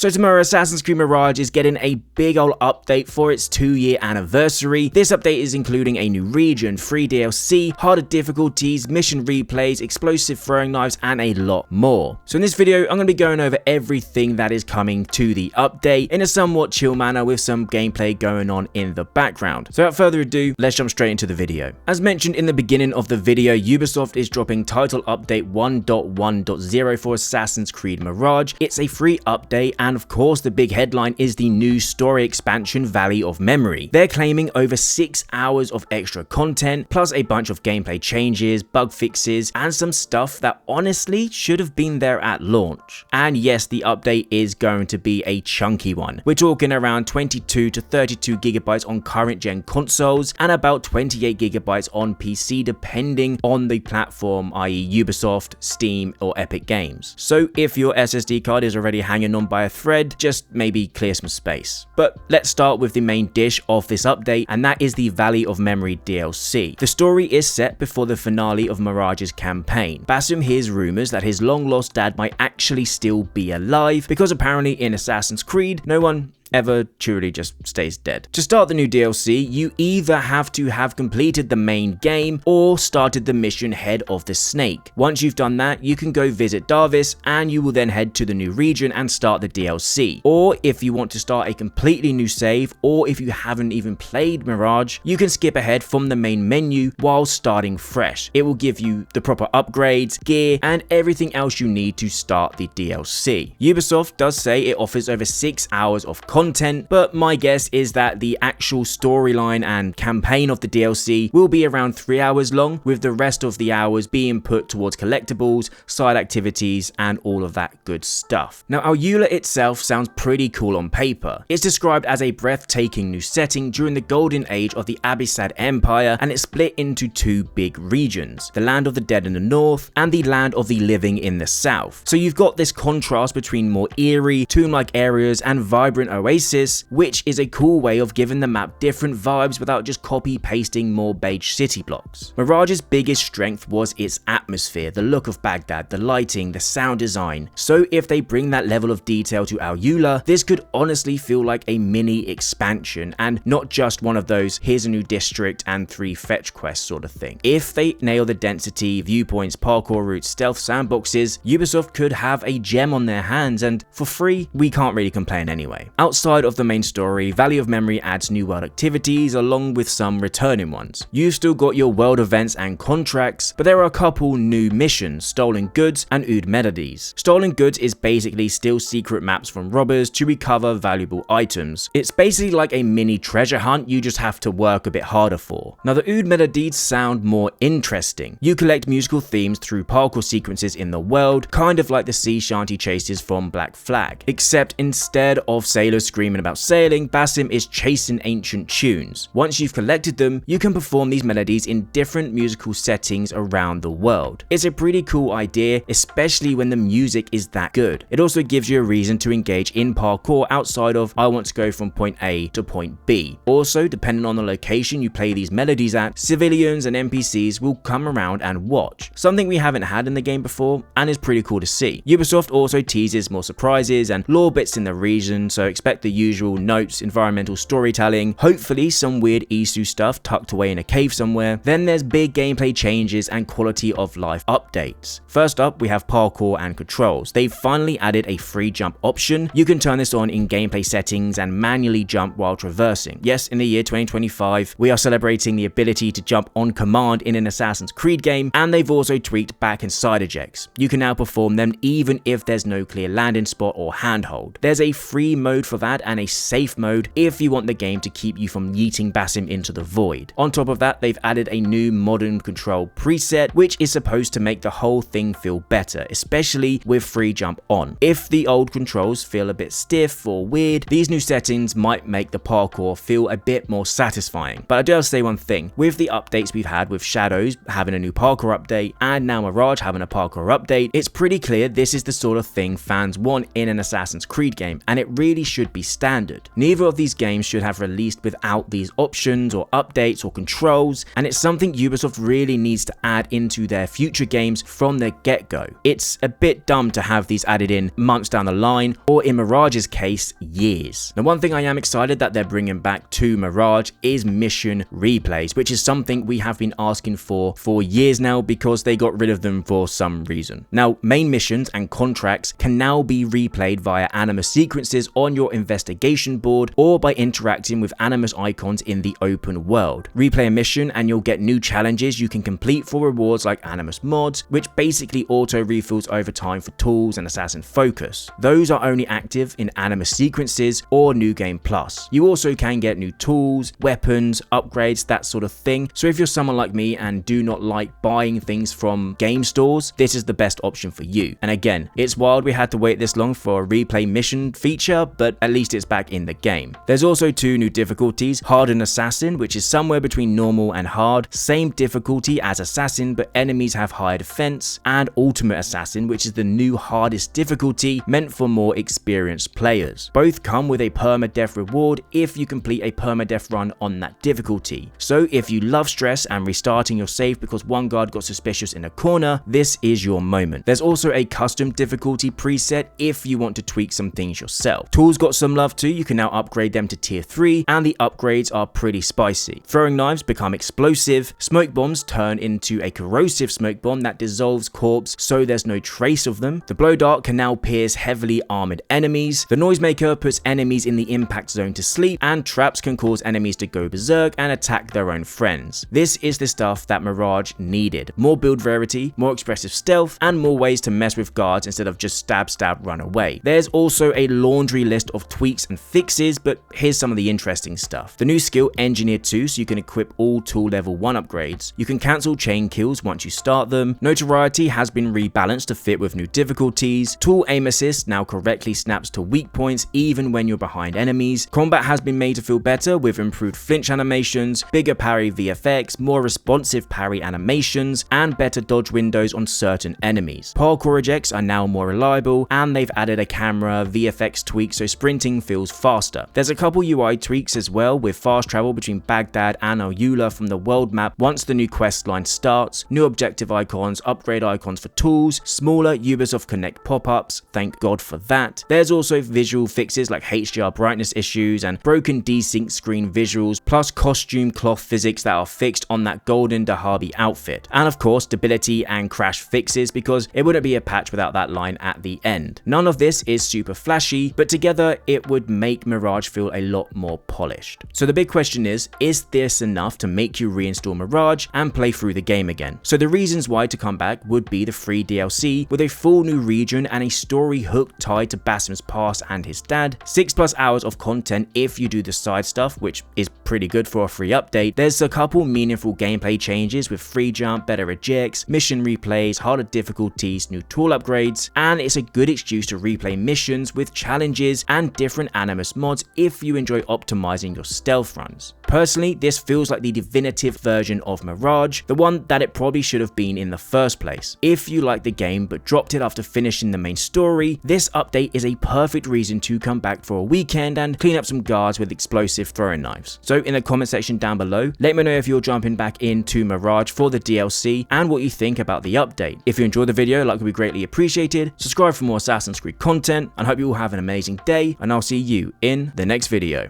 So tomorrow, Assassin's Creed Mirage is getting a big ol' update for its 2-year anniversary. This update is including a new region, free DLC, harder difficulties, mission replays, explosive throwing knives, and a lot more. So in this video, I'm going to be going over everything that is coming to the update in a somewhat chill manner with some gameplay going on in the background. So without further ado, let's jump straight into the video. As mentioned in the beginning of the video, Ubisoft is dropping title update 1.1.0 for Assassin's Creed Mirage. It's a free update, and of course the big headline is the new story expansion Valley of Memory. They're claiming over 6 hours of extra content, plus a bunch of gameplay changes, bug fixes, and some stuff that honestly should have been there at launch. And yes, the update is going to be a chunky one. We're talking around 22 to 32 gigabytes on current gen consoles and about 28 gigabytes on PC depending on the platform, i.e. Ubisoft, Steam, or Epic Games. So if your SSD card is already hanging on by a thread, just maybe clear some space. But let's start with the main dish of this update, and that is the Valley of Memory DLC. The story is set before the finale of Mirage's campaign. Basim hears rumors that his long-lost dad might actually still be alive, because apparently in Assassin's Creed, no one ever truly just stays dead. To start the new DLC, you either have to have completed the main game or started the mission Head of the Snake. Once you've done that, you can go visit Darvis, and you will then head to the new region and start the DLC. Or if you want to start a completely new save, or if you haven't even played Mirage, you can skip ahead from the main menu while starting fresh. It will give you the proper upgrades, gear, and everything else you need to start the DLC. Ubisoft does say it offers over 6 hours of content, but my guess is that the actual storyline and campaign of the DLC will be around 3 hours long, with the rest of the hours being put towards collectibles, side activities, and all of that good stuff. Now, Al-Ula itself sounds pretty cool on paper. It's described as a breathtaking new setting during the Golden Age of the Abbasid Empire, and it's split into 2 big regions, the Land of the Dead in the north and the Land of the Living in the south. So you've got this contrast between more eerie, tomb-like areas and vibrant oasis, which is a cool way of giving the map different vibes without just copy-pasting more beige city blocks. Mirage's biggest strength was its atmosphere, the look of Baghdad, the lighting, the sound design. So if they bring that level of detail to Al-Ula, this could honestly feel like a mini expansion and not just one of those here's a new district and 3 fetch quests sort of thing. If they nail the density, viewpoints, parkour routes, stealth sandboxes, Ubisoft could have a gem on their hands, and for free, we can't really complain anyway. Outside of the main story, Valley of Memory adds new world activities along with some returning ones. You've still got your world events and contracts, but there are a couple new missions, Stolen Goods and Oud Melodies. Stolen Goods is basically steal secret maps from robbers to recover valuable items. It's basically like a mini treasure hunt, you just have to work a bit harder for. Now the Oud Melodies sound more interesting. You collect musical themes through parkour sequences in the world, kind of like the sea shanty chases from Black Flag, except instead of sailors screaming about sailing, Basim is chasing ancient tunes. Once you've collected them, you can perform these melodies in different musical settings around the world. It's a pretty cool idea, especially when the music is that good. It also gives you a reason to engage in parkour outside of I want to go from point A to point B. Also, depending on the location you play these melodies at, civilians and NPCs will come around and watch, something we haven't had in the game before and is pretty cool to see. Ubisoft also teases more surprises and lore bits in the region, so expect the usual notes, environmental storytelling, hopefully some weird Isu stuff tucked away in a cave somewhere. Then there's big gameplay changes and quality of life updates. First up, we have parkour and controls. They've finally added a free jump option. You can turn this on in gameplay settings and manually jump while traversing. Yes, in the year 2025, we are celebrating the ability to jump on command in an Assassin's Creed game, and they've also tweaked back and side ejects. You can now perform them even if there's no clear landing spot or handhold. There's a free mode for that and a safe mode if you want the game to keep you from yeeting Basim into the void. On top of that, they've added a new modern control preset, which is supposed to make the whole thing feel better, especially with free jump on. If the old controls feel a bit stiff or weird, these new settings might make the parkour feel a bit more satisfying. But I do have to say one thing, with the updates we've had with Shadows having a new parkour update and now Mirage having a parkour update, it's pretty clear this is the sort of thing fans want in an Assassin's Creed game, and it really should should be standard. Neither of these games should have released without these options or updates or controls, and it's something Ubisoft really needs to add into their future games from the get-go. It's a bit dumb to have these added in months down the line, or in Mirage's case, years. The one thing I am excited that they're bringing back to Mirage is mission replays, which is something we have been asking for years now because they got rid of them for some reason. Now, main missions and contracts can now be replayed via Animus sequences on your investigation board or by interacting with Animus icons in the open world. Replay a mission and you'll get new challenges you can complete for rewards like Animus mods, which basically auto refills over time for tools and assassin focus. Those are only active in Animus sequences or New Game Plus. You also can get new tools, weapons, upgrades, that sort of thing. So if you're someone like me and do not like buying things from game stores, this is the best option for you. And again, it's wild we had to wait this long for a replay mission feature, but at least it's back in the game. There's also two new difficulties, Hard and Assassin, which is somewhere between normal and hard, same difficulty as Assassin, but enemies have higher defense, and Ultimate Assassin, which is the new hardest difficulty meant for more experienced players. Both come with a permadeath reward if you complete a permadeath run on that difficulty. So if you love stress and restarting your save because one guard got suspicious in a corner, this is your moment. There's also a custom difficulty preset if you want to tweak some things yourself. Tools got some love too, you can now upgrade them to tier 3, and the upgrades are pretty spicy. Throwing knives become explosive, smoke bombs turn into a corrosive smoke bomb that dissolves corpse so there's no trace of them. The blow dart can now pierce heavily armored enemies. The noisemaker puts enemies in the impact zone to sleep, and traps can cause enemies to go berserk and attack their own friends. This is the stuff that Mirage needed. More build variety, more expressive stealth, and more ways to mess with guards instead of just stab, run away. There's also a laundry list of tweaks and fixes, but here's some of the interesting stuff. The new skill Engineer 2, so you can equip all tool level 1 upgrades. You can cancel chain kills once you start them. Notoriety has been rebalanced to fit with new difficulties. Tool aim assist now correctly snaps to weak points even when you're behind enemies. Combat has been made to feel better with improved flinch animations, bigger parry VFX, more responsive parry animations, and better dodge windows on certain enemies. Parkour ejects are now more reliable, and they've added a camera VFX tweak so sprinting feels faster. There's a couple UI tweaks as well, with fast travel between Baghdad and Al-Ula from the world map once the new quest line starts, new objective icons, upgrade icons for tools, smaller Ubisoft Connect pop-ups, thank God for that. There's also visual fixes like HDR brightness issues and broken desync screen visuals, plus costume cloth physics that are fixed on that golden Dahabi outfit. And of course, stability and crash fixes, because it wouldn't be a patch without that line at the end. None of this is super flashy, but together it would make Mirage feel a lot more polished. So the big question is this enough to make you reinstall Mirage and play through the game again? So the reasons why to come back would be the free DLC with a full new region and a story hook tied to Basim's past and his dad, 6+ hours of content if you do the side stuff, which is pretty good for a free update. There's a couple meaningful gameplay changes with free jump, better ejects, mission replays, harder difficulties, new tool upgrades, and it's a good excuse to replay missions with challenges and different Animus mods if you enjoy optimizing your stealth runs. Personally, this feels like the definitive version of Mirage, the one that it probably should have been in the first place. If you like the game but dropped it after finishing the main story, this update is a perfect reason to come back for a weekend and clean up some guards with explosive throwing knives. So in the comment section down below, let me know if you're jumping back into Mirage for the DLC and what you think about the update. If you enjoyed the video, like would be greatly appreciated. Subscribe for more Assassin's Creed content, and hope you all have an amazing day, and I'll see you in the next video.